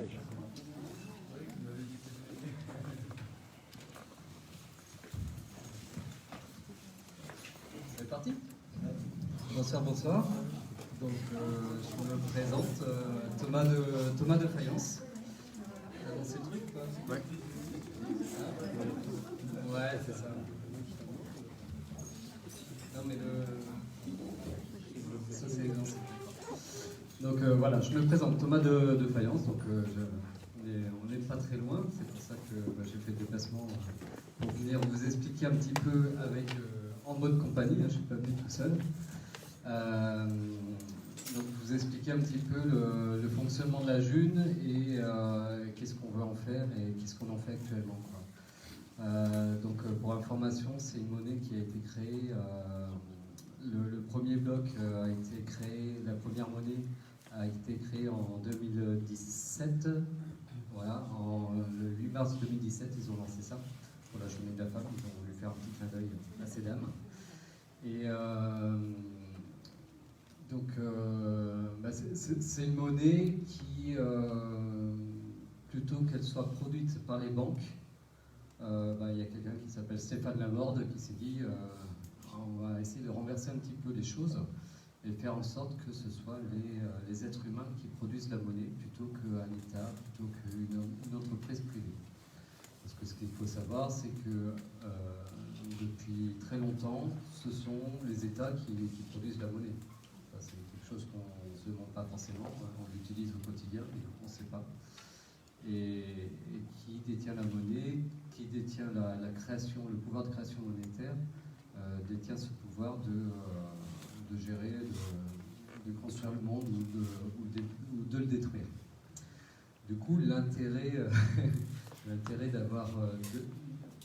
l'image. C'est parti. Bonsoir, bonsoir. Donc, je me présente, Thomas de Fayence. C'est le truc, quoi. Ouais. Ouais, c'est ça. Non, mais ça, c'est non, donc voilà, je me présente, Thomas de Fayence. Donc, on n'est pas très loin. C'est pour ça que j'ai fait le déplacement pour venir vous expliquer un petit peu en mode compagnie. Je ne suis pas venu tout seul. Donc vous expliquer un petit peu le fonctionnement de la June et qu'est-ce qu'on veut en faire et qu'est-ce qu'on en fait actuellement, quoi. Donc pour information, c'est une monnaie qui a été créée, le premier bloc a été créé, la première monnaie a été créée en 2017, voilà, le 8 mars 2017 ils ont lancé ça pour la journée de la femme, ils ont voulu faire un petit clin d'œil à ces dames. Et donc, c'est une monnaie qui, plutôt qu'elle soit produite par les banques, il y a quelqu'un qui s'appelle Stéphane Lamorde qui s'est dit on va essayer de renverser un petit peu les choses et faire en sorte que ce soit les êtres humains qui produisent la monnaie plutôt qu'un État, plutôt qu'une entreprise privée. Parce que ce qu'il faut savoir, c'est que depuis très longtemps, ce sont les États qui produisent la monnaie. C'est quelque chose qu'on ne se demande pas forcément, on l'utilise au quotidien, mais on ne sait pas. Et qui détient la monnaie, qui détient la création, le pouvoir de création monétaire, détient ce pouvoir de gérer, de construire le monde ou de le détruire. Du coup, l'intérêt d'avoir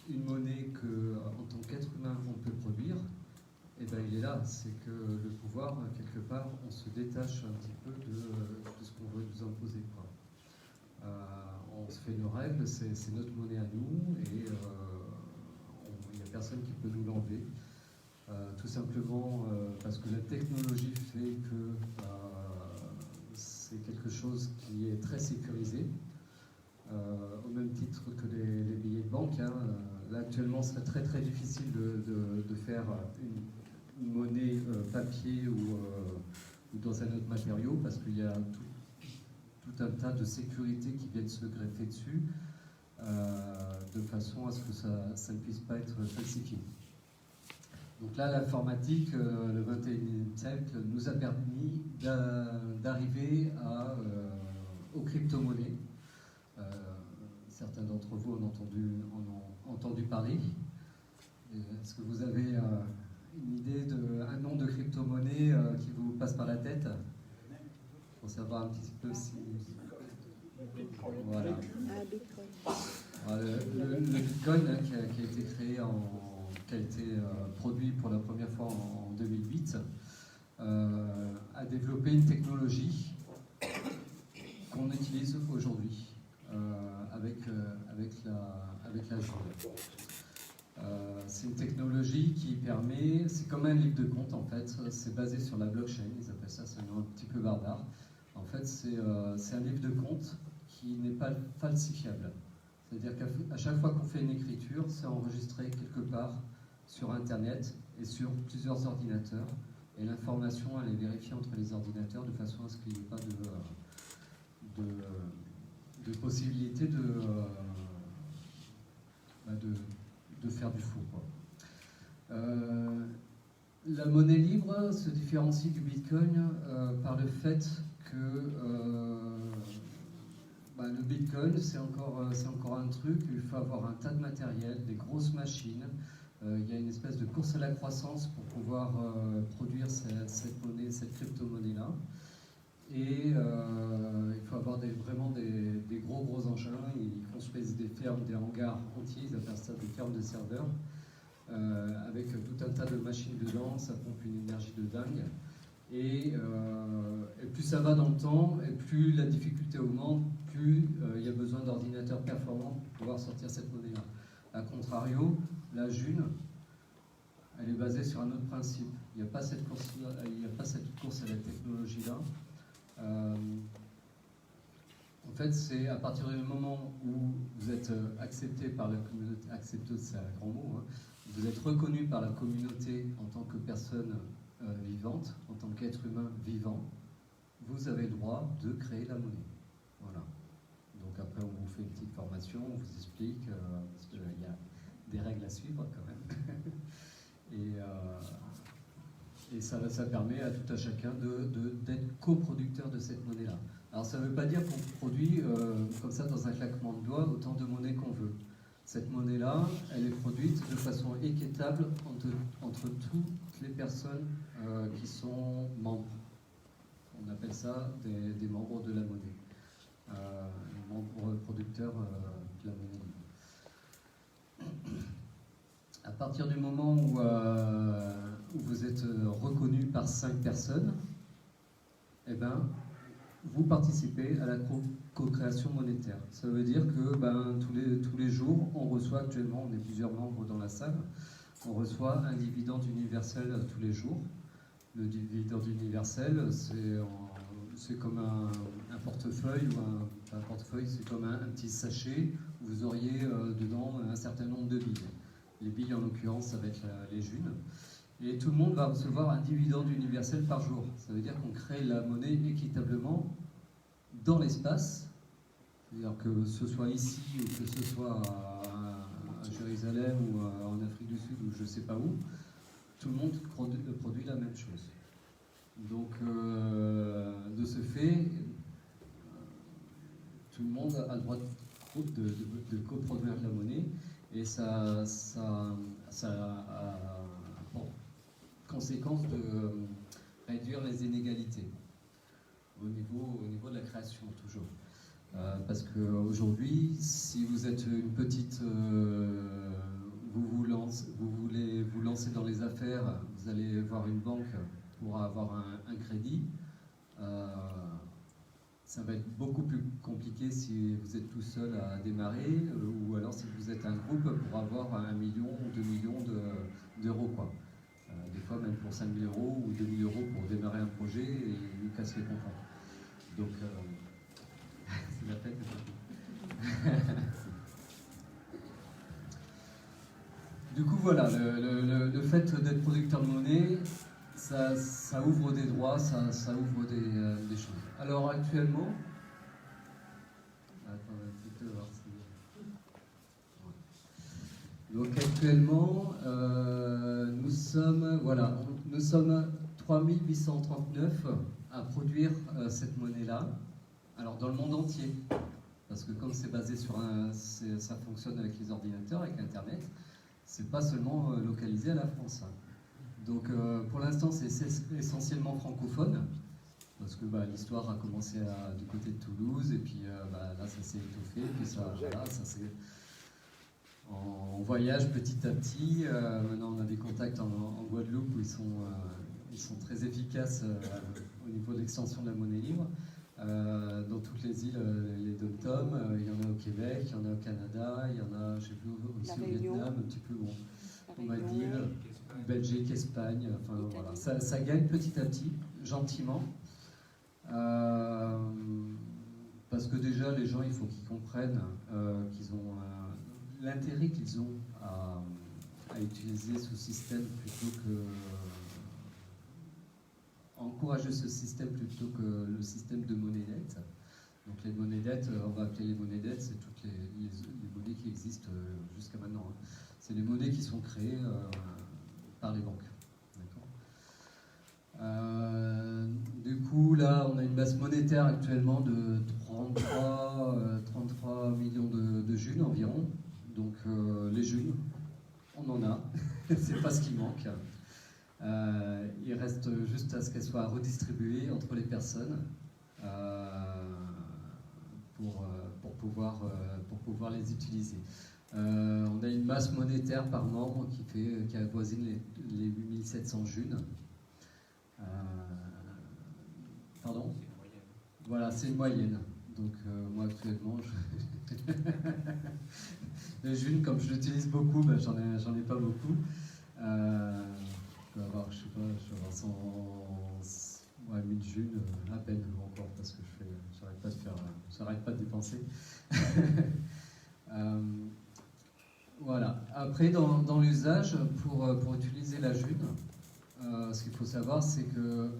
une monnaie qu'en tant qu'être humain on peut produire, et ben, il est là, c'est que le pouvoir, quelque part, on se détache un petit peu de ce qu'on veut nous imposer, quoi. On se fait nos règles, c'est notre monnaie à nous, et il n'y a personne qui peut nous l'enlever. Tout simplement parce que la technologie fait que c'est quelque chose qui est très sécurisé, au même titre que les billets de banque. Là, actuellement, ce serait très très difficile de faire une monnaie papier ou dans un autre matériau, parce qu'il y a tout un tas de sécurités qui viennent se greffer dessus, de façon à ce que ça ne puisse pas être falsifié. Donc là, l'informatique, le 21e siècle, nous a permis d'arriver aux crypto-monnaies. Certains d'entre vous en ont entendu parler. Est-ce que vous avez une idée d'un nom de crypto-monnaie qui vous passe par la tête? Pour savoir un petit peu si... Voilà. Le Bitcoin, qui a été créé qui a été produit pour la première fois en 2008, a développé une technologie qu'on utilise aujourd'hui avec la journée. C'est une technologie qui permet, c'est comme un livre de compte en fait, c'est basé sur la blockchain, ils appellent ça, c'est un nom un petit peu barbare. En fait, c'est un livre de compte qui n'est pas falsifiable. C'est-à-dire qu'à chaque fois qu'on fait une écriture, c'est enregistré quelque part sur Internet et sur plusieurs ordinateurs. Et l'information, elle est vérifiée entre les ordinateurs de façon à ce qu'il n'y ait pas de possibilité de faire du faux, quoi. La monnaie libre se différencie du Bitcoin par le fait que le Bitcoin, c'est encore un truc, il faut avoir un tas de matériel, des grosses machines. Il y a une espèce de course à la croissance pour pouvoir produire cette monnaie, cette crypto-monnaie-là. Et il faut avoir vraiment des gros engins. Ils construisent des fermes, des hangars entiers, ils appellent ça des fermes de serveurs, avec tout un tas de machines dedans, ça pompe une énergie de dingue. Et plus ça va dans le temps, et plus la difficulté augmente, plus il y a besoin d'ordinateurs performants pour pouvoir sortir cette monnaie-là. A contrario, la June, elle est basée sur un autre principe. Il n'y a pas cette course à la technologie-là. En fait, c'est à partir du moment où vous êtes accepté par la communauté, accepté c'est un grand mot, hein, vous êtes reconnu par la communauté en tant que personne vivante, en tant qu'être humain vivant, vous avez le droit de créer la monnaie. Voilà. Donc après, on vous fait une petite formation, on vous explique, parce qu'il y a des règles à suivre quand même. Et ça permet à tout à chacun d'être coproducteur de cette monnaie-là. Alors ça ne veut pas dire qu'on produit comme ça dans un claquement de doigts autant de monnaie qu'on veut. Cette monnaie-là, elle est produite de façon équitable entre toutes les personnes qui sont membres. On appelle ça des membres de la monnaie, les membres producteurs de la monnaie. À partir du moment où vous êtes reconnu par 5 personnes, eh ben, vous participez à la co-création monétaire. Ça veut dire que tous les jours, on reçoit actuellement, on est plusieurs membres dans la salle, on reçoit un dividende universel tous les jours. Le dividende universel, c'est comme un portefeuille, ou un portefeuille, c'est comme un petit sachet où vous auriez dedans un certain nombre de billes. Les billes, en l'occurrence, ça va être les junes. Et tout le monde va recevoir un dividende universel par jour. Ça veut dire qu'on crée la monnaie équitablement dans l'espace. C'est-à-dire que ce soit ici ou que ce soit à Jérusalem ou en Afrique du Sud ou je ne sais pas où, tout le monde produit la même chose. Donc, de ce fait, tout le monde a le droit de coproduire la monnaie et ça a pour conséquence de réduire les inégalités au niveau de la création, toujours. Parce qu'aujourd'hui, si vous êtes une petite... vous voulez vous lancer dans les affaires, vous allez voir une banque pour avoir un crédit. Ça va être beaucoup plus compliqué si vous êtes tout seul à démarrer, ou alors si vous êtes un groupe pour avoir 1 million ou 2 millions d'euros, quoi. Des fois même pour 5 000 euros ou 2 000 euros pour démarrer un projet et nous casse les pompons. Donc, c'est la fête. Du coup, voilà, le fait d'être producteur de monnaie, ça ouvre des droits, ça ouvre des choses. Alors actuellement, attends un petit peu voir si... Donc actuellement, nous sommes 3839 à produire cette monnaie-là. Alors dans le monde entier, parce que comme c'est basé sur ça fonctionne avec les ordinateurs, avec Internet, c'est pas seulement localisé à la France. Donc pour l'instant c'est essentiellement francophone, parce que l'histoire a commencé du côté de Toulouse, et puis là ça s'est étoffé, puis ça s'est... On voyage petit à petit. Maintenant on a des contacts en Guadeloupe où ils sont très efficaces au niveau de l'extension de la monnaie libre. Dans toutes les îles, les dom-toms, il y en a au Québec, il y en a au Canada, il y en a, je sais plus, aussi au Vietnam, un petit peu, bon, on m'a dit, Belgique, Espagne, enfin voilà. Ça gagne petit à petit, gentiment, parce que déjà les gens, il faut qu'ils comprennent qu'ils ont l'intérêt qu'ils ont à utiliser ce système plutôt que... encourager ce système plutôt que le système de monnaie dette. Donc les monnaies dettes, on va appeler les monnaies dettes, c'est toutes les monnaies qui existent jusqu'à maintenant. Hein. C'est les monnaies qui sont créées par les banques. Du coup, là, on a une masse monétaire actuellement de 33 millions de junes environ. Donc les junes, on en a, c'est pas ce qui manque. Il reste juste à ce qu'elles soient redistribuées entre les personnes pour pouvoir les utiliser. On a une masse monétaire par membre qui avoisine les 8700 junes. Pardon ? Voilà, c'est une moyenne. Donc moi actuellement, les junes, comme je l'utilise beaucoup, j'en ai pas beaucoup. Je peux avoir, je sais pas, je vais avoir Ouais, 1000 junes, à peine encore, parce que j'arrête pas de faire, j'arrête pas de dépenser. Voilà. Après, dans l'usage, pour utiliser la June, ce qu'il faut savoir, c'est que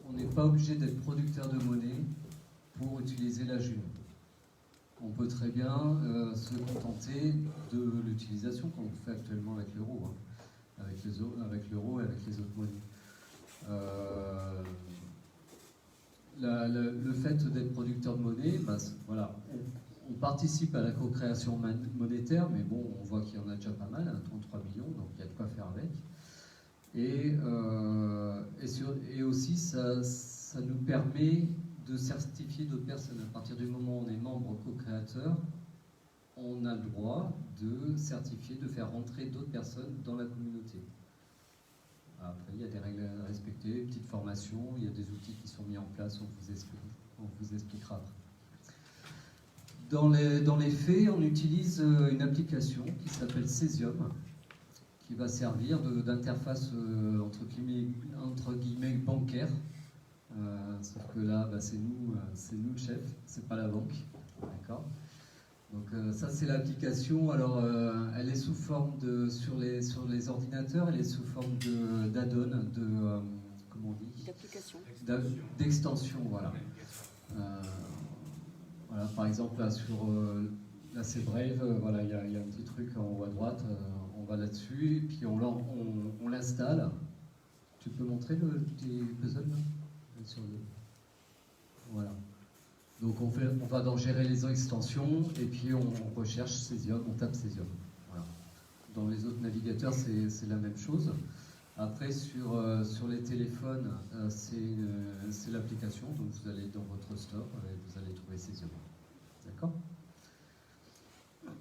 on n'est pas obligé d'être producteur de monnaie pour utiliser la June. On peut très bien se contenter de l'utilisation qu'on fait actuellement avec l'euro, hein, avec l'euro et avec les autres monnaies. Le fait d'être producteur de monnaie, bah, voilà, on participe à la co-création monétaire, mais bon, on voit qu'il y en a déjà pas mal, hein, 33 millions, donc il y a de quoi faire avec. Et aussi, ça nous permet de certifier d'autres personnes. À partir du moment où on est membre co-créateur, on a le droit de certifier, de faire rentrer d'autres personnes dans la communauté. Après, il y a des règles à respecter, petite formation, il y a des outils qui sont mis en place, on vous expliquera après. Dans les faits, on utilise une application qui s'appelle Cesium, qui va servir d'interface entre guillemets bancaire. Sauf que là, bah, c'est nous le chef, c'est pas la banque. D'accord ? Donc ça, c'est l'application. Alors, elle est sous forme sur les ordinateurs, elle est sous forme d'add-on, comment on dit ? D'extension, voilà. Voilà, par exemple, là, là c'est Brave, voilà, il y a un petit truc en haut à droite, on va là-dessus, et puis on l'installe. Tu peux montrer le petit puzzle là ? Voilà. Donc on va dans gérer les extensions, et puis on recherche Cesium, on tape Cesium. Voilà. Dans les autres navigateurs, c'est la même chose. Après, sur les téléphones, c'est l'application, donc vous allez dans votre store et vous allez trouver Cesium. D'accord ? On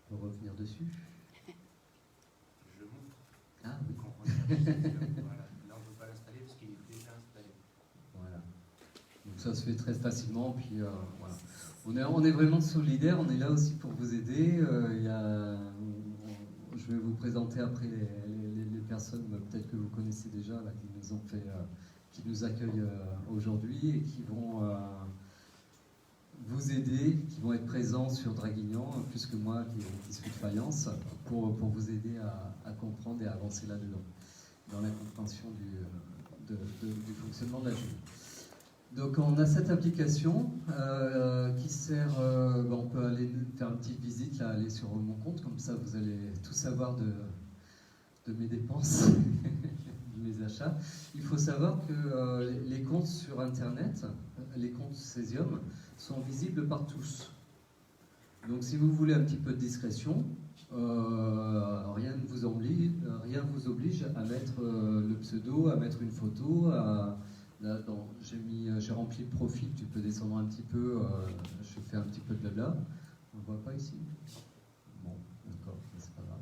peut revenir dessus. Je montre. Ah oui. Voilà. Là, on ne peut pas l'installer parce qu'il est déjà installé. Voilà. Donc ça se fait très facilement, puis voilà. On est vraiment solidaires, on est là aussi pour vous aider. Je vais vous présenter après les personnes, peut-être que vous connaissez déjà, là, qui nous accueillent aujourd'hui et qui vont vous aider, qui vont être présents sur Draguignan, plus que moi qui suis de Fayence, pour vous aider à comprendre et à avancer là-dedans, dans la compréhension du fonctionnement de la June. Donc on a cette application qui sert, on peut aller faire une petite visite, là, aller sur mon compte, comme ça vous allez tout savoir de mes dépenses, de mes achats. Il faut savoir que les comptes sur Internet, les comptes Cesium, sont visibles par tous. Donc si vous voulez un petit peu de discrétion, rien ne vous oblige à mettre le pseudo, à mettre une photo, j'ai rempli le profil, tu peux descendre un petit peu, je fais un petit peu de blabla. On ne voit pas ici ? Bon, d'accord, c'est pas grave.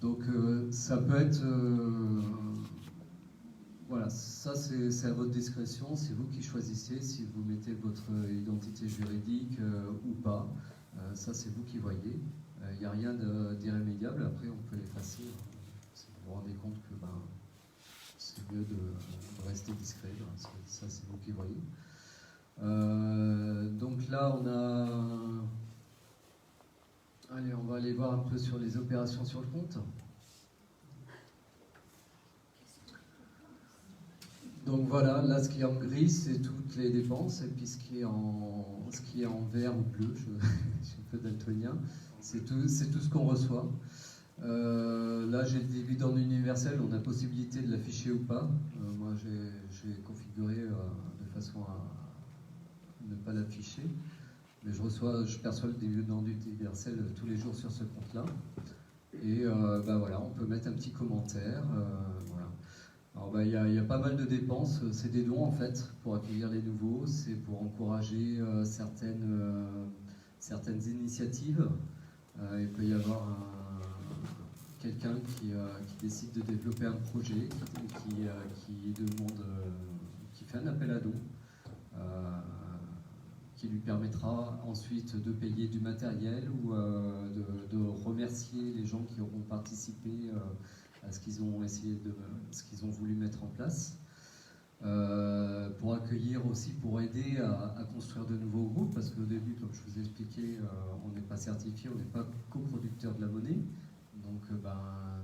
Donc ça peut être... voilà, ça c'est à votre discrétion, c'est vous qui choisissez si vous mettez votre identité juridique ou pas. Ça c'est vous qui voyez. Il n'y a rien d'irrémédiable, après on peut l'effacer. Si vous vous rendez compte que c'est mieux de rester discret, ça c'est vous qui voyez. Donc là on a... Allez, on va aller voir un peu sur les opérations sur le compte. Donc voilà, là ce qui est en gris c'est toutes les dépenses, et puis ce qui est en vert ou bleu, je suis un peu daltonien, c'est tout ce qu'on reçoit. Là j'ai le dividende universel, on a possibilité de l'afficher ou pas. Moi j'ai configuré de façon à ne pas l'afficher, mais je perçois le dividende universel tous les jours sur ce compte-là. Et voilà, on peut mettre un petit commentaire. Voilà. Alors il y a pas mal de dépenses, c'est des dons en fait pour accueillir les nouveaux, c'est pour encourager certaines initiatives. Il peut y avoir quelqu'un qui décide de développer un projet, qui fait un appel à dons, qui lui permettra ensuite de payer du matériel ou de remercier les gens qui auront participé à ce qu'ils ont ce qu'ils ont voulu mettre en place. Pour accueillir aussi, pour aider à construire de nouveaux groupes, parce qu'au début, comme je vous ai expliqué, on n'est pas certifié, on n'est pas coproducteur de la monnaie. Donc,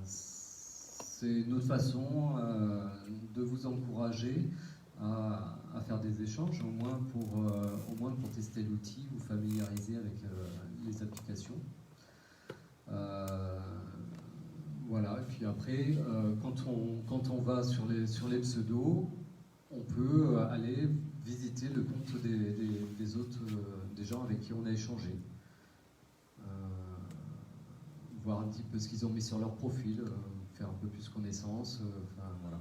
c'est une autre façon de vous encourager à faire des échanges, au moins pour tester l'outil, vous familiariser avec les applications. Voilà, et puis après, quand on va sur les pseudos, on peut aller visiter le compte des autres, des gens avec qui on a échangé. Voir un petit peu ce qu'ils ont mis sur leur profil, faire un peu plus connaissance, enfin voilà.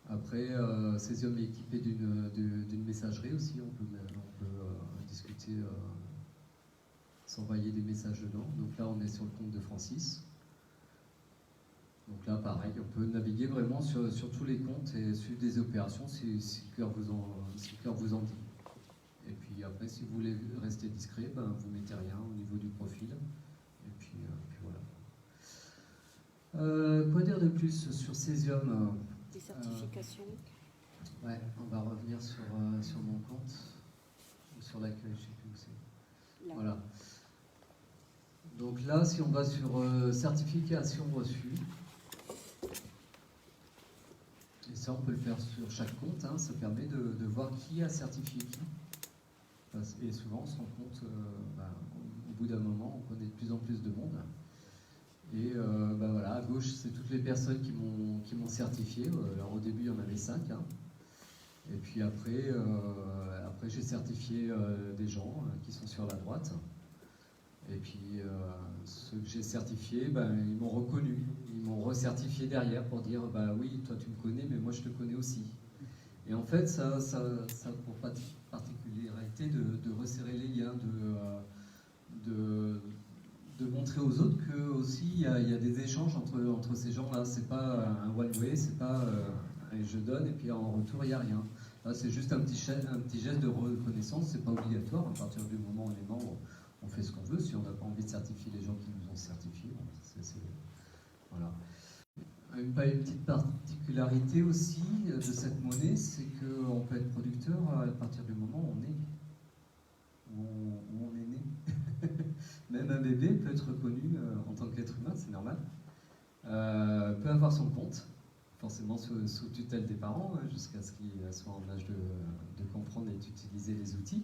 Après, Cesium est équipé d'une messagerie aussi, on peut discuter, s'envoyer des messages dedans. Donc là, on est sur le compte de Francis. Donc là, pareil, on peut naviguer vraiment sur tous les comptes et suivre des opérations si le cœur vous en dit. Et puis après, si vous voulez rester discret, vous mettez rien au niveau du profil. Et puis voilà. Quoi dire de plus sur Cesium? Des certifications. Ouais, on va revenir sur mon compte, ou sur l'accueil, je ne sais plus où c'est. Là. Voilà. Donc là, si on va sur certification reçue, et ça on peut le faire sur chaque compte, hein, ça permet de voir qui a certifié qui. Et souvent, on se rend compte, au bout d'un moment, on connaît de plus en plus de monde. Et voilà, à gauche, c'est toutes les personnes qui m'ont certifié. Alors au début, il y en avait 5. Hein. Et puis après j'ai certifié des gens qui sont sur la droite. Et puis ceux que j'ai certifiés, ils m'ont reconnu. Ils m'ont recertifié derrière pour dire oui, toi tu me connais, mais moi je te connais aussi. Et en fait, ça a pour particularité de resserrer les liens, de montrer aux autres que aussi il y a des échanges entre ces gens-là. C'est pas un one way, c'est pas je donne et puis en retour il n'y a rien. Là, c'est juste un petit geste de reconnaissance. C'est pas obligatoire. À partir du moment où on est membre, on fait ce qu'on veut. Si on n'a pas envie de certifier les gens qui nous ont certifiés, voilà. Une petite particularité aussi de cette monnaie, c'est qu'on peut être producteur à partir du moment où on est né. Même un bébé peut être reconnu en tant qu'être humain, c'est normal. Peut avoir son compte, forcément sous tutelle des parents, jusqu'à ce qu'ils soient en âge de comprendre et d'utiliser les outils.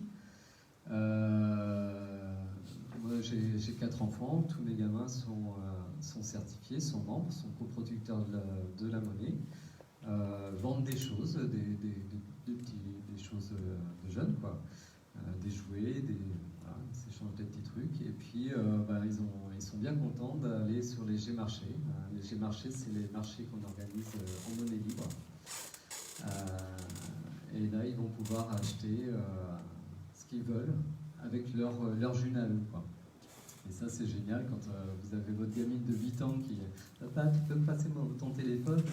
Moi, j'ai 4 enfants, tous mes gamins sont certifiés, sont membres, sont coproducteurs de la monnaie, vendent des choses, des choses de jeunes, quoi. Des jouets, voilà, ils s'échangent des petits trucs, et puis ils sont bien contents d'aller sur les G-marchés. Les G-marchés, c'est les marchés qu'on organise en monnaie libre. Et là, ils vont pouvoir acheter ce qu'ils veulent avec leur jus à eux, quoi. Et ça, c'est génial quand vous avez votre gamine de 8 ans qui « Papa, tu peux me passer ton téléphone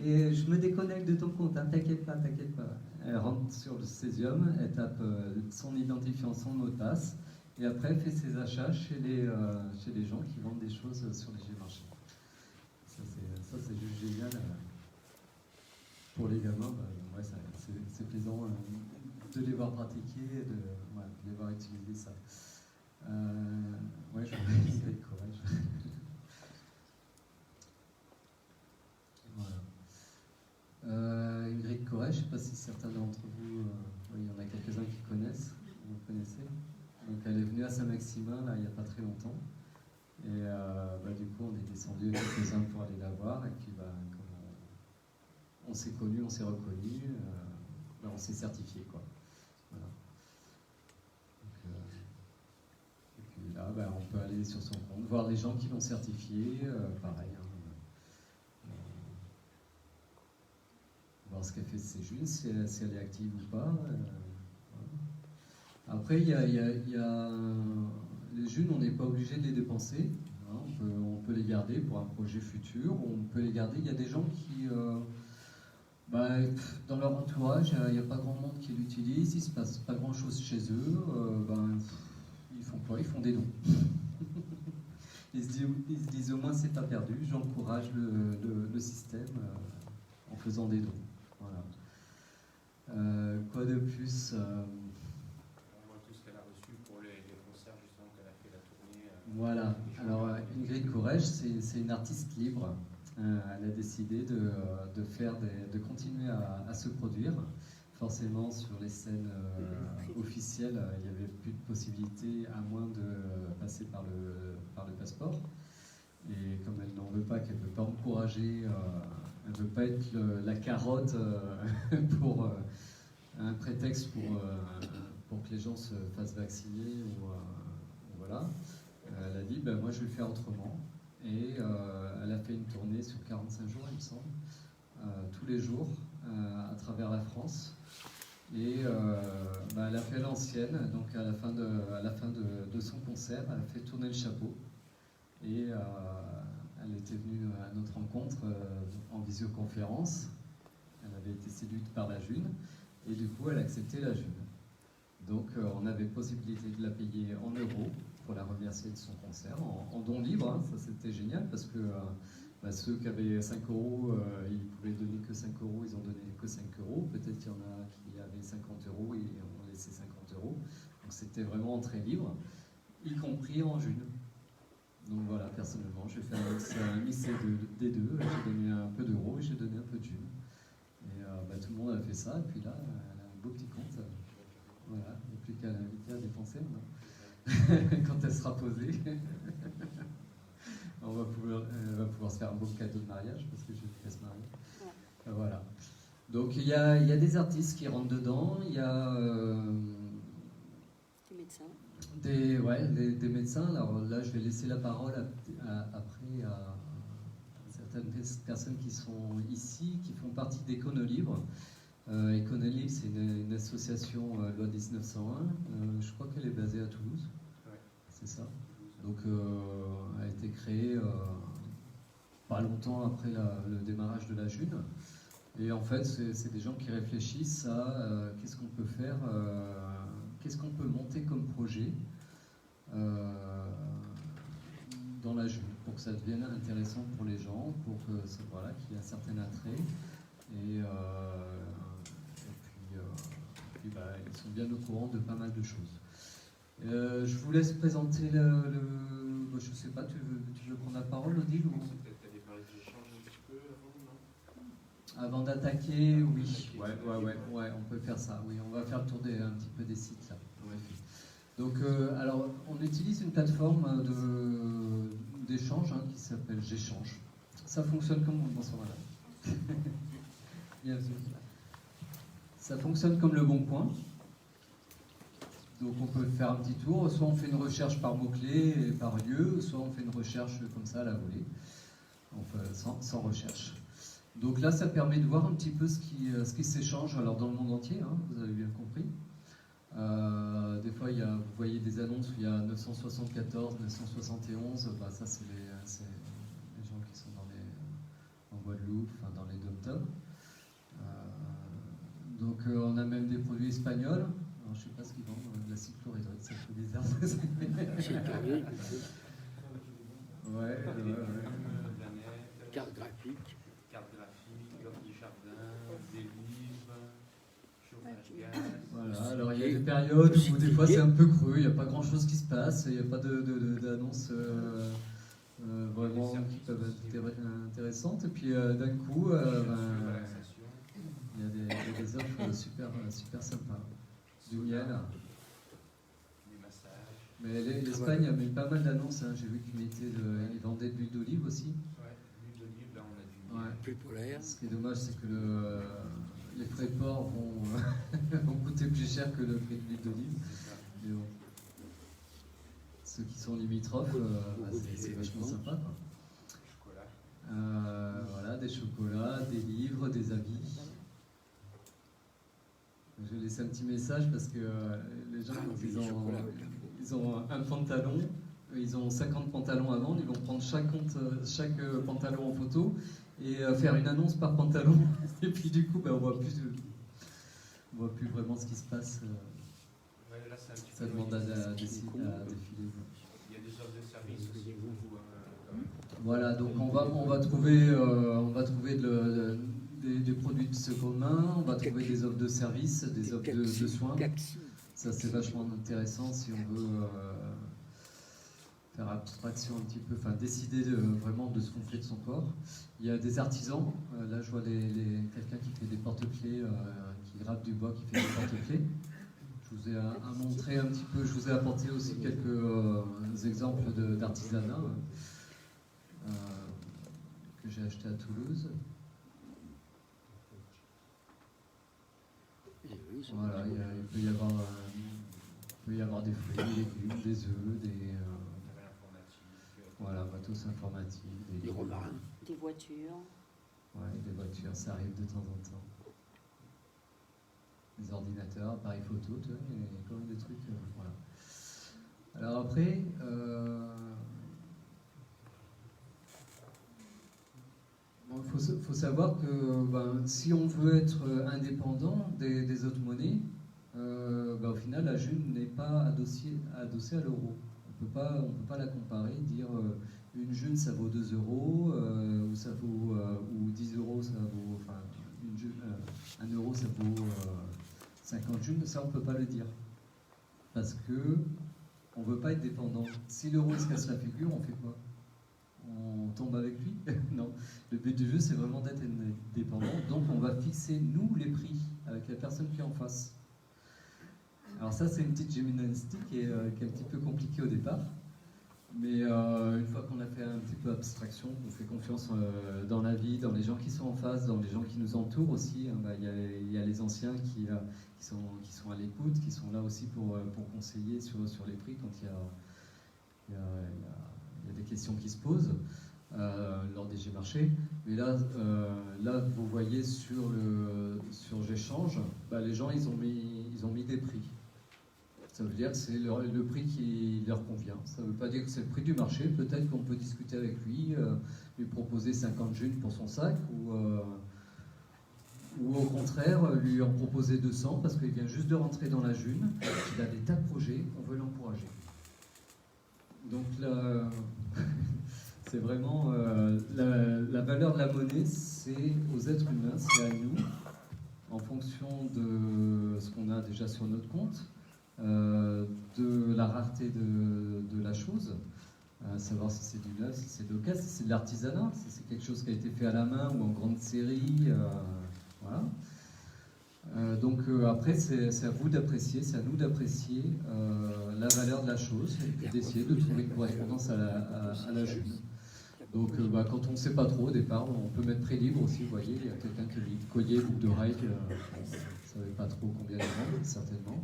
et je me déconnecte de ton compte, hein, t'inquiète pas, t'inquiète pas. » Elle rentre sur le Cesium, elle tape son identifiant, son mot de passe, et après elle fait ses achats chez les gens qui vendent des choses sur les G-marchés. Ça, c'est juste génial. Pour les gamins, c'est plaisant de les voir pratiquer et de les voir utiliser ça. Je vous remercie avec courage. Voilà. Ingrid Corret, je ne sais pas si certains d'entre vous, il y en a quelques-uns qui connaissent, vous connaissez. Donc elle est venue à Saint-Maximin là, il n'y a pas très longtemps. Et du coup, on est descendu quelques-uns pour aller la voir. Et puis, comme on s'est connus, on s'est reconnus, on s'est certifié, quoi. Voilà. Donc, et puis là, on peut aller sur son compte, voir les gens qui l'ont certifié, pareil. Hein, voir ce qu'elle fait de ses junes, si elle est active ou pas. Voilà. Après, il y a les junes, on n'est pas obligé de les dépenser. Hein, on peut les garder pour un projet futur. On peut les garder. Il y a des gens qui, dans leur entourage, il n'y a pas grand monde qui l'utilise. Il ne se passe pas grand-chose chez eux. Ils font quoi? Ils font des dons. Ils se disent au moins c'est pas perdu. J'encourage le système en faisant des dons. Voilà. Quoi de plus On voit tout ce qu'elle a reçu pour les concerts justement qu'elle a fait la tournée. Voilà. Alors Ingrid Courrèges, c'est une artiste libre. Elle a décidé de continuer à se produire. Forcément, sur les scènes officielles, il n'y avait plus de possibilité à moins de passer par le passeport. Et comme elle n'en veut pas, qu'elle ne veut pas encourager, elle ne veut pas être la carotte pour un prétexte pour que les gens se fassent vacciner. Voilà. Elle a dit, ben, moi je vais le faire autrement. Et elle a fait une tournée sur 45 jours, il me semble, tous les jours, à travers la France. Et elle a fait l'ancienne, donc à la fin de son concert, elle a fait tourner le chapeau. Et elle était venue à notre rencontre en visioconférence. Elle avait été séduite par la June, et du coup elle a accepté la June. Donc on avait possibilité de la payer en euros pour la remercier de son concert, en don libre, hein. Ça c'était génial parce que ceux qui avaient 5 euros, ils pouvaient donner que 5 euros, ils ont donné que 5 euros. Peut-être qu'il y en a qui avaient 50 euros et ont laissé 50 euros. Donc c'était vraiment entrée libre, y compris en June. Donc voilà, personnellement, j'ai fait un mix des deux. J'ai donné un peu d'euros et j'ai donné un peu de June. Et tout le monde a fait ça, et puis là, elle a un beau petit compte. Voilà, il n'y a plus qu'à l'inviter à dépenser maintenant. Quand elle sera posée. Elle va pouvoir se faire un beau cadeau de mariage parce que je vais se marier. Ouais. Voilà. Donc il y a des artistes qui rentrent dedans, il y a des médecins. Des médecins. Alors là, je vais laisser la parole après à certaines personnes qui sont ici, qui font partie d'Éconolibre. Éconolibre, c'est une association loi 1901. Je crois qu'elle est basée à Toulouse. Ouais. C'est ça. Donc, elle a été créée pas longtemps après le démarrage de la June. Et en fait, c'est des gens qui réfléchissent à qu'est-ce qu'on peut faire, qu'est-ce qu'on peut monter comme projet dans la June, pour que ça devienne intéressant pour les gens, pour que voilà, qu'il y ait un certain attrait. Et puis ils sont bien au courant de pas mal de choses. Je vous laisse présenter je ne sais pas, tu veux prendre la parole, Odile, ou... Peut-être qu'elle allait parler de l'échange un petit peu avant, non? Avant d'attaquer, oui. Ouais, on peut faire ça. Oui, on va faire le tour un petit peu des sites là. Ouais. Donc, alors, on utilise une plateforme d'échange qui s'appelle J'échange. Ça fonctionne comme... Bonsoir, madame. Bienvenue. Ça fonctionne comme le Bon Coin. Donc on peut faire un petit tour, soit on fait une recherche par mots-clés et par lieu, soit on fait une recherche comme ça à la volée, enfin, sans recherche. Donc là, ça permet de voir un petit peu ce qui s'échange alors dans le monde entier, hein, vous avez bien compris. Des fois, vous voyez des annonces où il y a 974, 971, ça c'est les gens qui sont en Guadeloupe, enfin, dans les dom-toms. Donc on a même des produits espagnols. Alors, je ne sais pas ce qu'ils vendent, de la cyclorhydrite, ça fait bizarre. Ouais. Carte graphique, bloc du jardin, des livres, chauffage gaz. Voilà, alors il y a des périodes où des fois c'est un peu creux, il n'y a pas grand chose qui se passe, il n'y a pas d'annonces vraiment qui peuvent être intéressantes. Et puis d'un coup, il y a des offres super sympas. Du miel. Des massages. Mais l'Espagne a mis pas mal d'annonces, hein. J'ai vu qu'ils vendaient de l'huile d'olive aussi. Ouais, l'huile d'olive, là on a du plus polaire. Ce qui est dommage, c'est que les frais de port vont coûter plus cher que le prix de l'huile d'olive. Mais bon. Ceux qui sont limitrophes, c'est vachement sympa, quoi. chocolat. Voilà, des chocolats, des livres, des habits. Je vais laisser un petit message parce que les gens, ils ont un pantalon, ils ont 50 pantalons à vendre, ils vont prendre chaque pantalon en photo et faire une annonce par pantalon. Et puis du coup, on voit plus vraiment ce qui se passe. Ouais, là, c'est un petit Ça peu demande à défiler. Il y a des offres de services aussi beaucoup. Voilà, donc on va trouver des produits de seconde main, on va trouver des offres de services, des offres de soins. Ça, c'est vachement intéressant si on veut faire abstraction un petit peu, enfin décider vraiment de ce qu'on fait de son corps. Il y a des artisans, là je vois quelqu'un qui fait des porte-clés, qui gratte du bois, qui fait des porte-clés. Je vous ai montré un petit peu, je vous ai apporté aussi quelques exemples d'artisanat que j'ai acheté à Toulouse. Voilà, il peut y avoir des fruits, des légumes, des œufs, voilà, matos informatiques, des romarins, des voitures. Ouais, des voitures, ça arrive de temps en temps. Des ordinateurs, appareils photo, tu vois, il y a quand même des trucs. Voilà. Alors après, il faut savoir que si on veut être indépendant des autres monnaies, au final, la June n'est pas adossée à l'euro. On peut pas la comparer, dire une June ça vaut 2 euros, ou ça vaut ou 10 euros ça vaut, enfin une June, 1 euro ça vaut 50 Junes, ça on peut pas le dire. Parce que on veut pas être dépendant. Si l'euro se casse la figure, on fait quoi? On tombe avec lui? Non. Le but du jeu, c'est vraiment d'être indépendant. Donc, on va fixer, nous, les prix avec la personne qui est en face. Alors ça, c'est une petite gymnastique qui est un petit peu compliquée au départ. Mais une fois qu'on a fait un petit peu abstraction, on fait confiance dans la vie, dans les gens qui sont en face, dans les gens qui nous entourent aussi. Il y a les anciens qui sont à l'écoute, qui sont là aussi pour conseiller sur les prix quand il y a des questions qui se posent lors des G-marchés. Mais là, vous voyez sur Géchange, les gens ils ont mis des prix. Ça veut dire que c'est le prix qui leur convient. Ça ne veut pas dire que c'est le prix du marché. Peut-être qu'on peut discuter avec lui, lui proposer 50 Junes pour son sac, ou au contraire, lui en proposer 200 parce qu'il vient juste de rentrer dans la June, il a des tas de projets, on veut l'encourager. Donc là, c'est vraiment la valeur de la monnaie, c'est aux êtres humains, c'est à nous, en fonction de ce qu'on a déjà sur notre compte, de la rareté de la chose, savoir si c'est du neuf, si c'est de l'occasion, si c'est de l'artisanat, si c'est quelque chose qui a été fait à la main ou en grande série, voilà. Donc après, c'est à vous d'apprécier, c'est à nous d'apprécier la valeur de la chose et d'essayer de trouver une correspondance à la June. Donc quand on ne sait pas trop au départ, on peut mettre prix libre aussi, vous voyez, il y a quelqu'un qui dit collier, boucle d'oreille, ne savait pas trop combien il vend, certainement.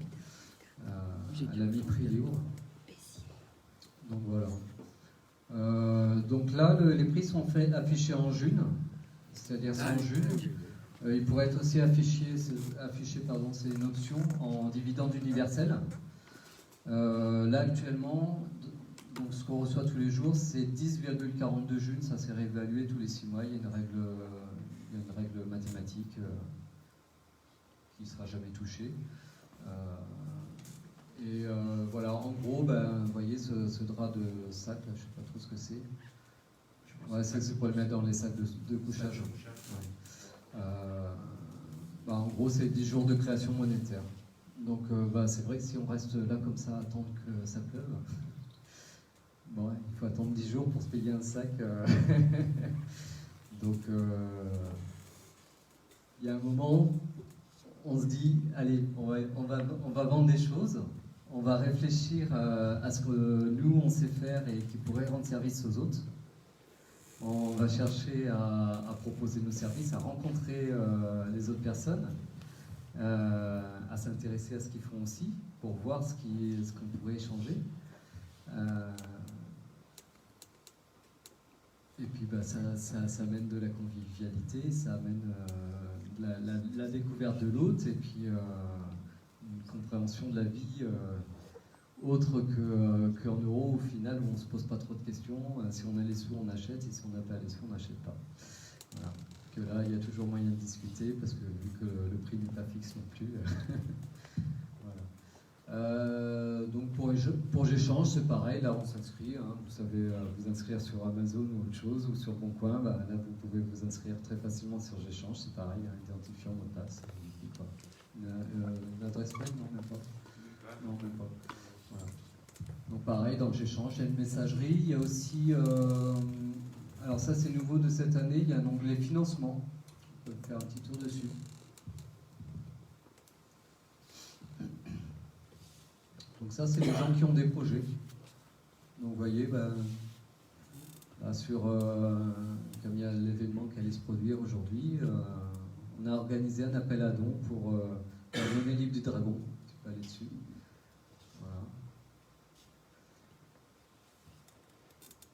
Elle a mis prix libre. Donc voilà. Donc là, les prix sont affichés en June, c'est-à-dire sans June. Il pourrait être aussi affiché, c'est une option en dividende universel. Là actuellement, donc ce qu'on reçoit tous les jours, c'est 10,42 Junes, ça s'est réévalué tous les 6 mois. Il y a une règle mathématique qui ne sera jamais touchée. Voilà, en gros, vous voyez ce drap de sac, là, je ne sais pas trop ce que c'est. Ouais, c'est pour le mettre dans les sacs de couchage. Ouais. En gros, c'est 10 jours de création monétaire. Donc, c'est vrai que si on reste là comme ça, à attendre que ça pleuve, il faut attendre 10 jours pour se payer un sac. Donc, il y a un moment, on se dit, allez, on va vendre des choses, on va réfléchir à ce que nous, on sait faire et qui pourrait rendre service aux autres. On va chercher à proposer nos services, à rencontrer les autres personnes, à s'intéresser à ce qu'ils font aussi, pour voir ce qu'on pourrait échanger. Et puis ça amène de la convivialité, ça amène la découverte de l'autre, et puis une compréhension de la vie autre qu'en euros, au final, où on ne se pose pas trop de questions. Si on a les sous, on achète, et si on n'a pas les sous, on n'achète pas. Voilà. Que là, il y a toujours moyen de discuter, parce que vu que le prix n'est pas fixe non plus. Voilà. Donc pour échanger, pour J'échange, c'est pareil, là on s'inscrit, hein, vous savez vous inscrire sur Amazon ou autre chose, ou sur Boncoin, bah, là vous pouvez vous inscrire très facilement sur J'échange, c'est pareil, un identifiant, mot de passe, et puis quoi. Une adresse mail, non, même pas. Non, même pas. Voilà. Donc pareil, dans J'échange, il y a une messagerie, il y a aussi, alors ça c'est nouveau de cette année, il y a un onglet financement, on peut faire un petit tour dessus. Donc ça, c'est les gens qui ont des projets. Donc vous voyez, comme il y a l'événement qui allait se produire aujourd'hui, on a organisé un appel à dons pour la monnaie libre du dragon. Tu peux aller dessus. Voilà.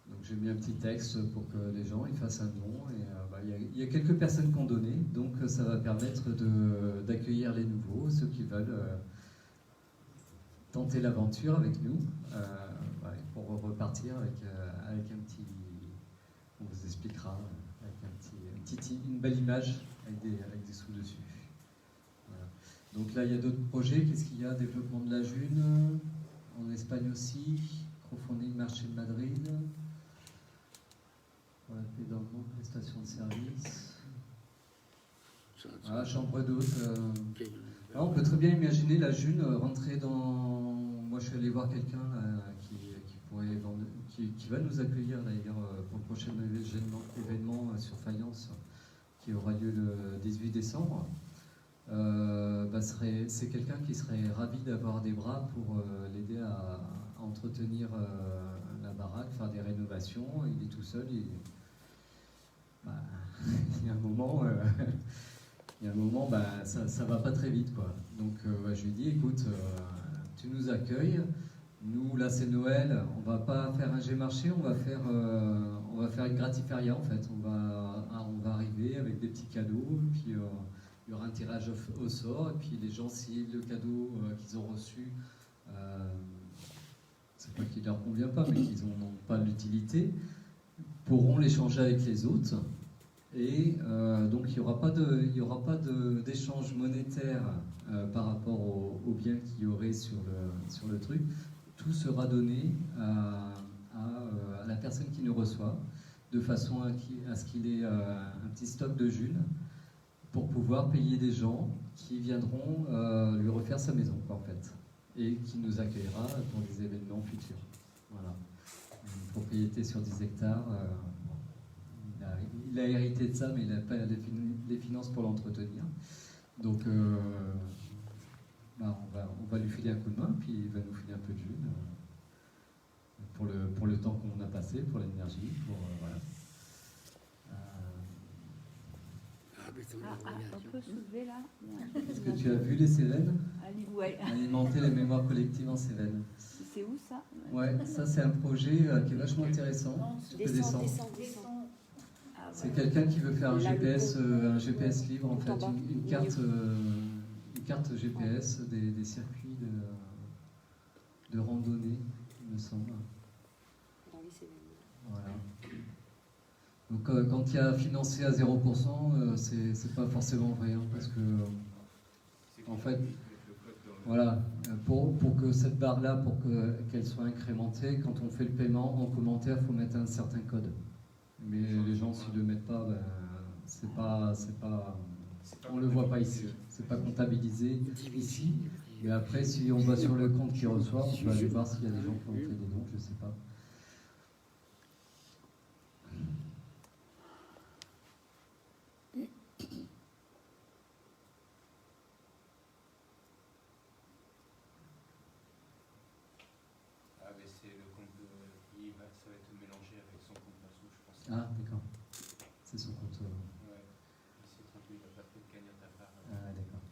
Donc j'ai mis un petit texte pour que les gens ils fassent un don. Et il y a quelques personnes qui ont donné, donc ça va permettre d'accueillir les nouveaux, ceux qui veulent tenter l'aventure avec nous, pour repartir avec un petit, on vous expliquera, avec une belle image avec des sous dessus. Voilà. Donc là il y a d'autres projets, qu'est-ce qu'il y a? Développement de la June, en Espagne aussi, crowdfunding marché de Madrid, voilà, paix dans le monde, prestation de services, voilà, chambre d'hôtes. Alors, on peut très bien imaginer la June rentrer dans. Moi, je suis allé voir quelqu'un qui va nous accueillir d'ailleurs pour le prochain événement sur Fayence qui aura lieu le 18 décembre. C'est quelqu'un qui serait ravi d'avoir des bras pour l'aider à entretenir la baraque, faire des rénovations. Il est tout seul. Il y a un moment. Il y a un moment, ça va pas très vite, quoi. Donc, je lui ai dit, écoute, tu nous accueilles. Nous, là, c'est Noël. On va pas faire un G-marché, on va faire une gratiféria, en fait. On va arriver avec des petits cadeaux, puis il y aura un tirage au sort, et puis les gens, si le cadeau qu'ils ont reçu, c'est pas qu'il leur convient pas, mais qu'ils n'ont pas l'utilité, pourront l'échanger avec les autres. Et donc il n'y aura pas d'échange monétaire par rapport aux biens qu'il y aurait sur le truc. Tout sera donné à la personne qui nous reçoit, de façon à ce qu'il ait un petit stock de June pour pouvoir payer des gens qui viendront lui refaire sa maison, en fait, et qui nous accueillera pour des événements futurs. Voilà. Une propriété sur 10 hectares. Il a hérité de ça, mais il n'a pas les finances pour l'entretenir. Donc, on va lui filer un coup de main, puis il va nous filer un peu de June pour le temps qu'on a passé, pour l'énergie, voilà. On peut soulever là. Est-ce que tu as vu les Cévennes? Ouais. Alimenter les mémoires collectives en Cévennes. C'est où ça? Ouais, ça c'est un projet qui est vachement intéressant. Descends. C'est quelqu'un qui veut faire un GPS libre, en fait, une carte GPS des circuits de randonnée, il me semble. Voilà. Donc quand il y a financé à 0%, c'est pas forcément vrai, hein, parce que en fait, voilà, pour que cette barre-là, pour qu'elle soit incrémentée, quand on fait le paiement, en commentaire, il faut mettre un certain code. Mais les gens, s'ils ne le mettent pas, on ne le voit pas ici. C'est pas comptabilisé ici. Et après, si on va sur le compte qui reçoit, on peut aller voir s'il y a des gens qui ont fait des dons, je ne sais pas. Ça va être mélangé avec son compte perso, je pense. Ah, d'accord. C'est son compte. Ouais. C'est tranquille, il n'a pas fait de cagnotte à part. Ah, d'accord.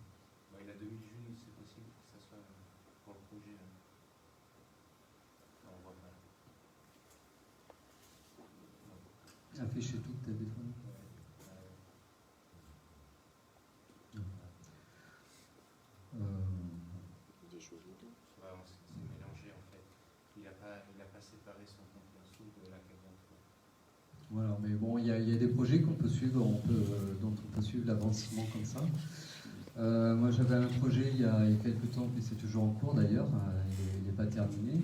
Il a 2000 June, c'est possible que ça soit pour le projet. Non, on voit pas. Afficher tout peut-être des fois. C'est mélangé en fait. Il n'a pas séparé son compte perso de la cagnotte. Voilà, mais bon, il y a des projets qu'on peut suivre, dont on peut suivre l'avancement comme ça. Moi, j'avais un projet il y a quelques temps, puis c'est toujours en cours d'ailleurs. Il n'est pas terminé.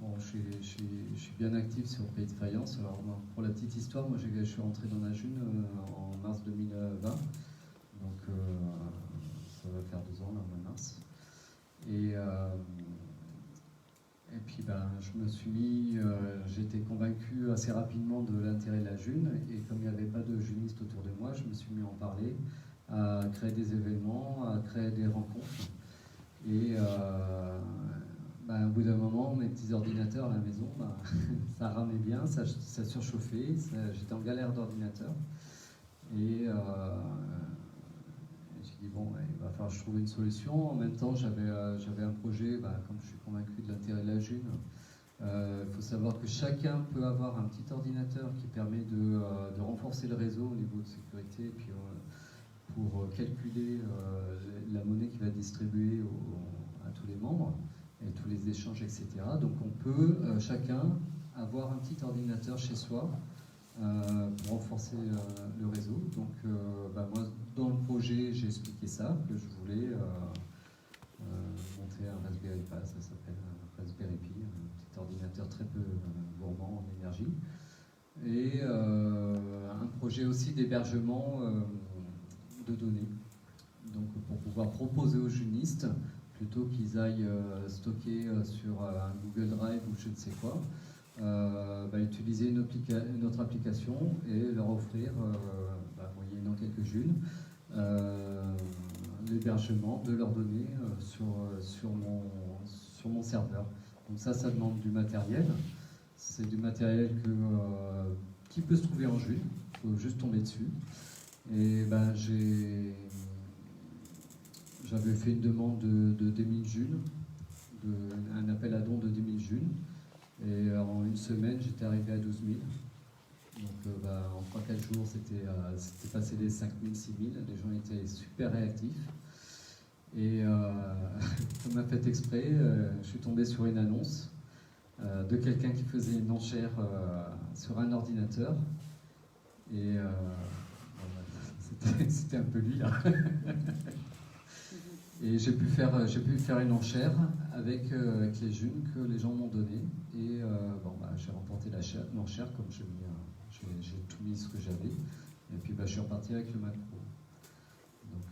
Bon, je suis bien actif sur Pays de Fayence. Alors, pour la petite histoire, moi je suis rentré dans la June en mars 2020. Donc ça va faire 2 ans là, au mois de mars. Et puis je me suis mis, j'étais convaincu assez rapidement de l'intérêt de la June, et comme il n'y avait pas de junistes autour de moi, je me suis mis à en parler, à créer des événements, à créer des rencontres. Et au bout d'un moment, mes petits ordinateurs à la maison, ça ramait bien, ça surchauffait, j'étais en galère d'ordinateur. Et j'ai dit, bon, il va falloir que je trouve une solution. En même temps, j'avais un projet, comme je suis convaincu de l'intérêt de la June. Il faut savoir que chacun peut avoir un petit ordinateur qui permet de renforcer le réseau au niveau de sécurité, et puis pour calculer la monnaie qui va être distribuée à tous les membres, et tous les échanges, etc. Donc on peut chacun avoir un petit ordinateur chez soi pour renforcer le réseau. Donc moi, dans le projet, j'ai expliqué ça, que je voulais monter un Raspberry Pi, ça s'appelle un Raspberry Pi, un petit ordinateur très peu gourmand en énergie. Et un projet aussi d'hébergement de données. Donc pour pouvoir proposer aux junistes, plutôt qu'ils aillent stocker sur un Google Drive ou je ne sais quoi, utiliser une autre application et leur offrir, moyennant quelques junes, l'hébergement de leurs données sur mon serveur. Donc ça demande du matériel. C'est du matériel qui peut se trouver en June, il faut juste tomber dessus. Et j'avais fait une demande de 10 000 junes, un appel à dons de 10 000 junes. Et en une semaine, j'étais arrivé à 12 000. Donc en 3-4 jours, c'était passé les 5 000, 6 000. Les gens étaient super réactifs. Et comme a fait exprès, je suis tombé sur une annonce de quelqu'un qui faisait une enchère sur un ordinateur. Et c'était un peu lui là. Et j'ai pu faire une enchère avec les junes que les gens m'ont donné. Et j'ai remporté l'enchère comme j'ai tout mis ce que j'avais. Et puis je suis reparti avec le Mac Pro. Donc,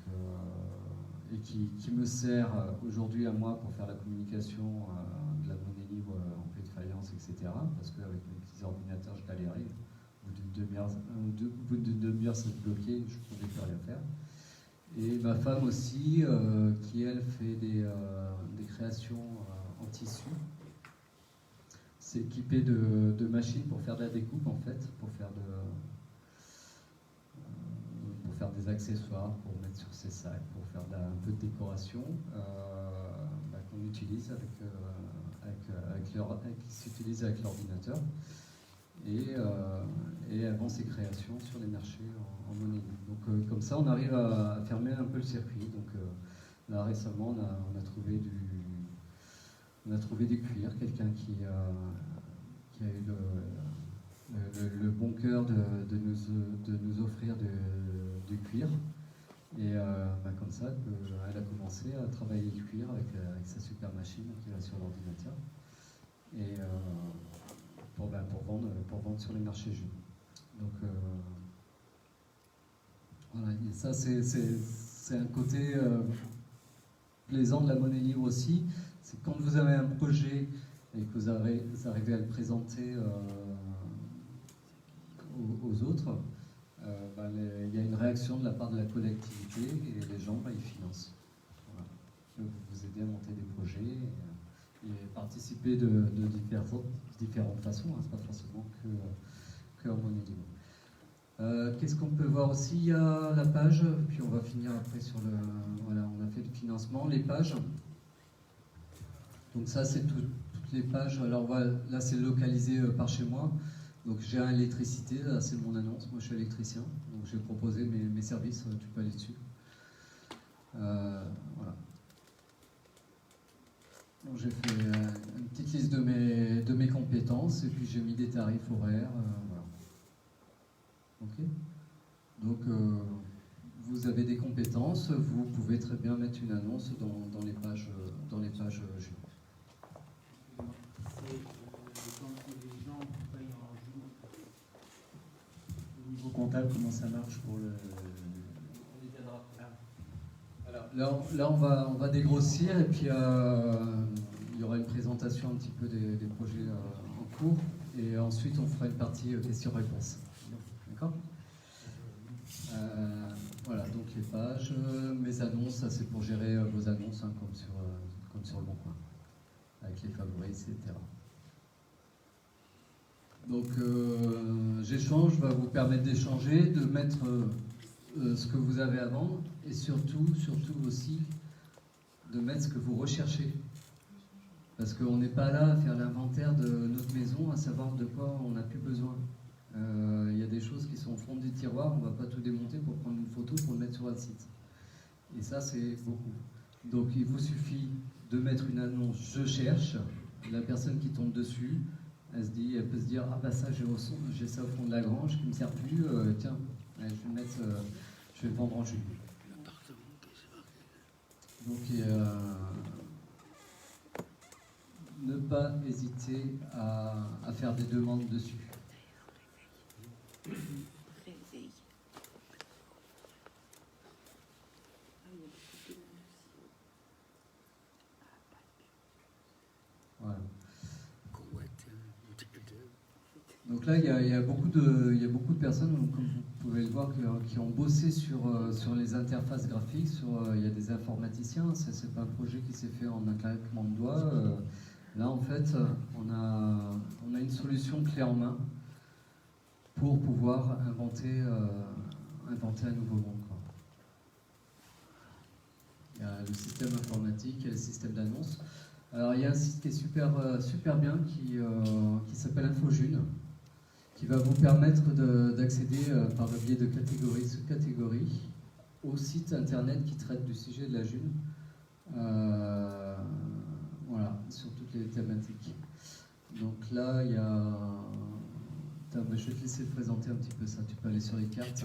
et qui me sert aujourd'hui à moi pour faire la communication de la monnaie libre en Pays de Fayence, etc. Parce qu'avec mes petits ordinateurs, je galérais. Au bout d'une demi-heure, ça se bloquait, je ne pouvais plus rien faire. Et ma femme aussi, qui elle fait des créations en tissu, s'est équipée de machines pour faire de la découpe en fait, pour faire des accessoires, pour mettre sur ses sacs, pour faire un peu de décoration qu'on utilise qui s'utilise avec l'ordinateur. Et elles vendent ses créations sur les marchés en monnaie libre. Donc comme ça, on arrive à fermer un peu le circuit. Donc là récemment, on a trouvé du cuir, quelqu'un qui a eu le bon cœur de nous offrir du cuir. Et comme ça, elle a commencé à travailler le cuir avec sa super machine qui va sur l'ordinateur. Et pour vendre sur les marchés jeunes. Donc voilà, et ça c'est un côté plaisant de la monnaie libre aussi. C'est quand vous avez un projet et que vous arrivez à le présenter aux autres, il y a une réaction de la part de la collectivité et les gens ils financent. Voilà. Donc, vous aidez à monter des projets et participer de différentes façons, hein, c'est pas forcément que en monnaie libre. Qu'est-ce qu'on peut voir aussi? Il y a la page, puis on va finir après sur le... Voilà, on a fait le financement, les pages. Donc ça, c'est toutes les pages. Alors voilà, là, c'est localisé par chez moi. Donc j'ai un électricité, là, c'est mon annonce. Moi, je suis électricien, donc j'ai proposé mes services, tu peux aller dessus. Voilà. J'ai fait une petite liste de mes compétences et puis j'ai mis des tarifs horaires. Voilà. Ok. Donc vous avez des compétences, vous pouvez très bien mettre une annonce dans les pages comment ça marche pour le... Là, on va dégrossir et puis il y aura une présentation un petit peu des projets en cours et ensuite on fera une partie questions-réponses. D'accord ? Voilà, donc les pages, mes annonces, ça c'est pour gérer vos annonces hein, comme sur le Bon Coin, avec les favoris, etc. Donc j'échange va vous permettre d'échanger, de mettre ce que vous avez à vendre et surtout aussi de mettre ce que vous recherchez. Parce qu'on n'est pas là à faire l'inventaire de notre maison, à savoir de quoi on n'a plus besoin. Il y a des choses qui sont au fond du tiroir, on ne va pas tout démonter pour prendre une photo pour le mettre sur un site. Et ça, c'est beaucoup. Donc il vous suffit de mettre une annonce « Je cherche », la personne qui tombe dessus, elle peut se dire « Ah bah ça, j'ai ça au fond de la grange qui ne me sert plus, tiens, je vais le vendre en jus ». Donc ne pas hésiter à faire des demandes dessus. Réveil. Voilà. Donc là, il y a beaucoup de personnes, comme vous pouvez le voir, qui ont bossé sur les interfaces graphiques. Il y a des informaticiens. C'est pas un projet qui s'est fait en un claquement de doigts. Là, en fait, on a une solution clé en main pour pouvoir inventer un nouveau monde, quoi. Il y a le système informatique, il y a le système d'annonce. Alors il y a un site qui est super bien qui s'appelle InfoJune, qui va vous permettre d'accéder par le biais de catégories, sous-catégories, au site internet qui traite du sujet de la June. Voilà, sur toutes les thématiques. Donc là, il y a... je vais te laisser te présenter un petit peu ça. Tu peux aller sur les cartes.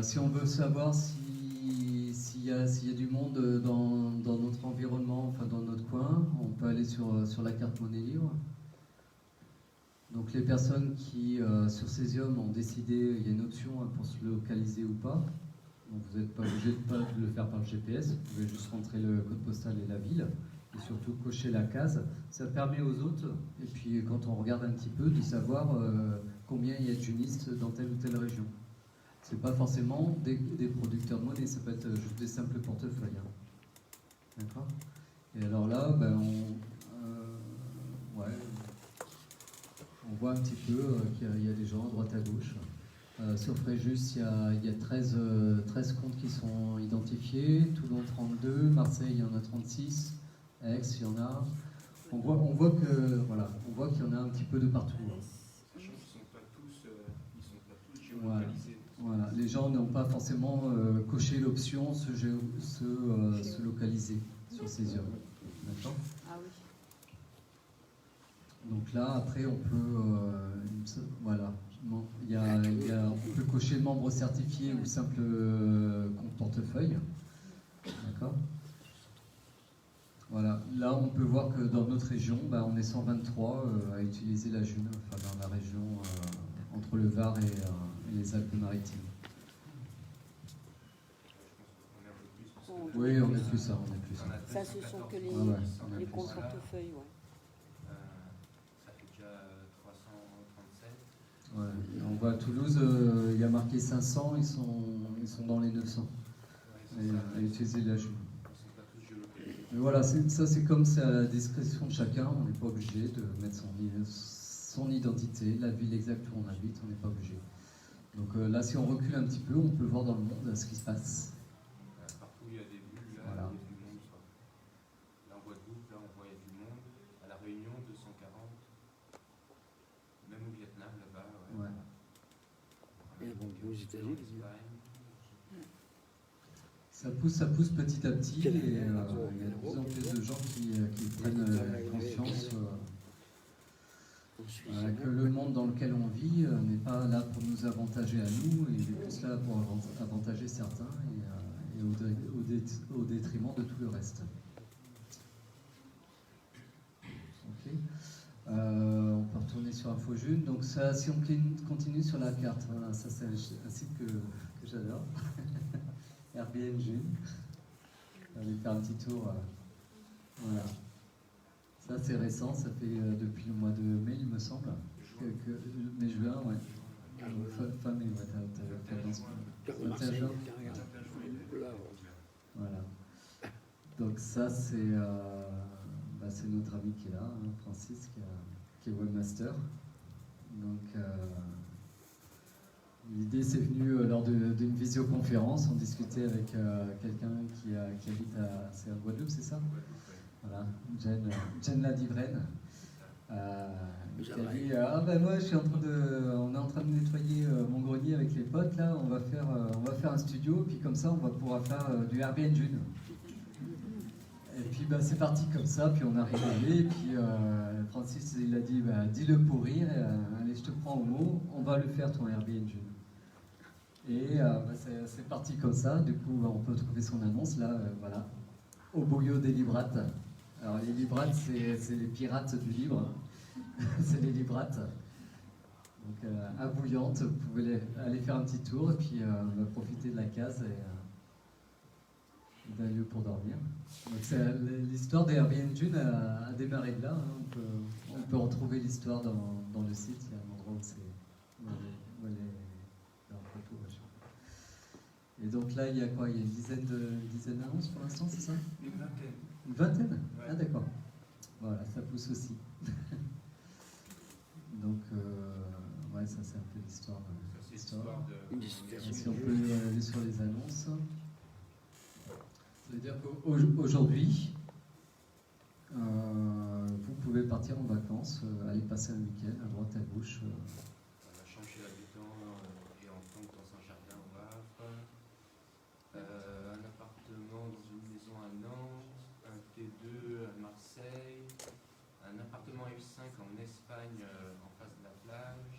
Si on veut savoir s'il y a du monde dans notre environnement, enfin dans notre coin, on peut aller sur la carte monnaie libre. Donc les personnes qui, sur Cesium, ont décidé, il y a une option hein, pour se localiser ou pas. Donc vous n'êtes pas obligé de le faire par le GPS, vous pouvez juste rentrer le code postal et la ville, et surtout cocher la case. Ça permet aux autres, et puis quand on regarde un petit peu, de savoir combien il y a de junistes dans telle ou telle région. C'est pas forcément des producteurs de monnaie, ça peut être juste des simples portefeuilles. Hein. D'accord ? Et alors là, ben on voit un petit peu qu'il y a des gens à droite à gauche. Sur Fréjus, il y a 13 comptes qui sont identifiés, Toulon 32, Marseille il y en a 36, Aix il y en a. On voit qu'il y en a un petit peu de partout. Hein. Sachant qu'ils ne sont pas tous géolocalisés. Voilà. Les gens n'ont pas forcément coché l'option se localiser sur ces œuvres. D'accord ? Ah oui. Donc là, après, on peut, on peut cocher membre certifié ou simple compte portefeuille. D'accord ? Voilà. Là, on peut voir que dans notre région, on est 123 à utiliser la June, enfin dans la région entre le Var et les Alpes-Maritimes. Oui, on est plus ça, Ça, ce sont que les comptes portefeuilles, ouais. Ça fait déjà 337. Ouais. On voit à Toulouse, il y a marqué 500, ils sont dans les 900 à utiliser la June. Mais voilà, ça c'est comme c'est à la discrétion de chacun, on n'est pas obligé de mettre son identité, la ville exacte où on habite, on n'est pas obligé. Donc là, si on recule un petit peu, on peut voir dans le monde ce qui se passe. Partout il y a des bulles, là voilà. il y a du monde. Là en Guadeloupe, là on voit il y a du monde. À La Réunion, 240. Même au Vietnam, là-bas. Ouais. Et bon, aux États-Unis. Ça pousse petit à petit et il y a de plus en plus de gens qui prennent conscience que le monde dans lequel on vit n'est pas là pour nous avantager à nous, il est plus là pour avantager certains et au détriment de tout le reste. Ok. On peut retourner sur Info InfoJune. Donc ça, si on continue sur la carte, voilà, ça c'est un site que j'adore. Airbnb June. On va aller faire un petit tour. Voilà. Ça c'est récent, ça fait depuis le mois de mai il me semble. Mai-juin, ouais. Fin mai, ouais, t'as lancé. Marseille, Voilà. Donc ça c'est notre ami qui est là, hein, Francis, qui est webmaster. Donc l'idée c'est venu lors d'une visioconférence, on discutait avec quelqu'un qui habite c'est à Guadeloupe, c'est ça? Voilà, Jen Ladivren. Qui a dit moi on est en train de nettoyer mon grenier avec les potes là, on va faire un studio, puis comme ça on va pouvoir faire du Airbnb. Et puis c'est parti comme ça, puis on a rigolé, et puis Francis il a dit dis-le pour rire, allez je te prends au mot, on va le faire ton Airbnb. Et c'est parti comme ça, du coup on peut trouver son annonce là, voilà, au Boyo des Librates. Alors les Librates c'est les pirates du livre. C'est les Librates. Donc à Bouillante, vous pouvez aller faire un petit tour et puis on va profiter de la case et d'un lieu pour dormir. Donc l'histoire des Airbnb a démarré de là. Hein. On peut retrouver l'histoire dans le site. Il y a un endroit où elle est en photo. Et donc là, il y a quoi? Il y a une dizaine d'annonces pour l'instant, c'est ça? Une vingtaine. Une vingtaine? Ouais. Ah d'accord. Voilà, ça pousse aussi. Donc, ça c'est un peu l'histoire. C'est l'histoire de... Si on peut aller sur les annonces. Ça veut dire qu'aujourd'hui, vous pouvez partir en vacances, aller passer un week-end à droite à gauche. La chambre chez l'habitant et en fond dans un jardin au Havre. Un appartement dans une maison à Nantes, un T2 à Marseille, un appartement F5 en Espagne en face de la plage,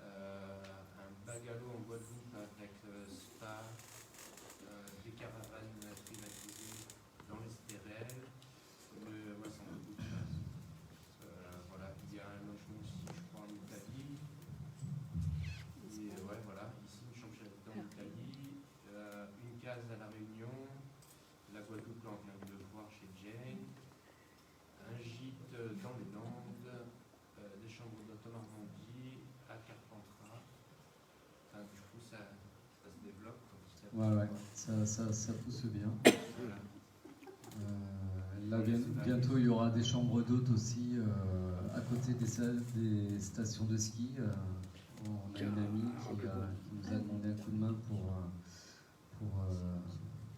un bungalow en Guadeloupe avec spa, des caravanes privatisées dans l'Estérel, ça me beaucoup de place. Voilà, il y a un logement aussi, je crois, en Italie. Et voilà, ici une chambre chez l'habitant en Italie, une case à La Réunion, la Guadeloupe, là on vient de le voir chez Jane. Un gîte dans les Landes, des chambres d'hôtel en Normandie, à Carpentras. Enfin, du coup, ça se développe. Ouais, ça pousse bien. Voilà. Là, bientôt, il y aura des chambres d'hôtes aussi à côté des stations de ski. On a une amie qui nous a demandé un coup de main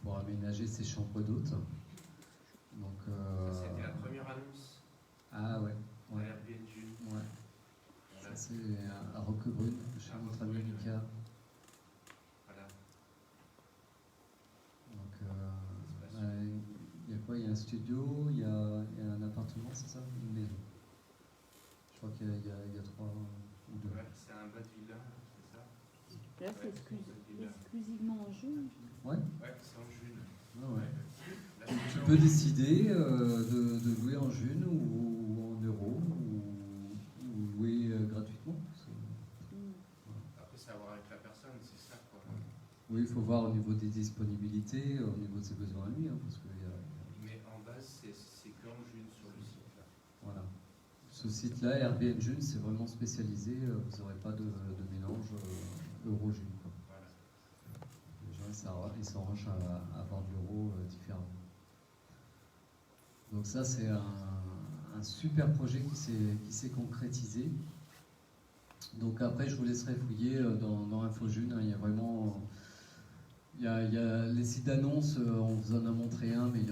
pour aménager ses chambres d'hôtes. Donc, Ça, c'était la première annonce. Ah ouais. De Airbnb. Ouais. Voilà. Ça, c'est à Roquebrune, chez notre ami Lucas. Voilà. Donc, il y a quoi? Il y a un studio, il y a un appartement, c'est ça? Une maison. Je crois qu'il y a 3 ou 2. Ouais, c'est un bas de villa, c'est ça? Là, c'est exclusivement en juin. Ouais. Ouais, c'est en juillet. Ah ouais. Là, Tu peux décider de louer en june ou en euros ou louer gratuitement. Après, c'est à voir avec la personne, c'est ça, quoi. Oui, il faut voir au niveau des disponibilités, au niveau de ses besoins à lui, hein, parce que Mais en base, c'est qu'en juillet sur le site, là. voilà. Ce site-là, Airbnb June, c'est vraiment spécialisé. Vous n'aurez pas de mélange euro-june. Voilà. Les gens ils s'arrangent à avoir de l'euro différemment. Donc ça, c'est un super projet qui s'est concrétisé. Donc après, je vous laisserai fouiller dans InfoJune. Hein, il y a vraiment... Il y a les sites d'annonces, on vous en a montré un, mais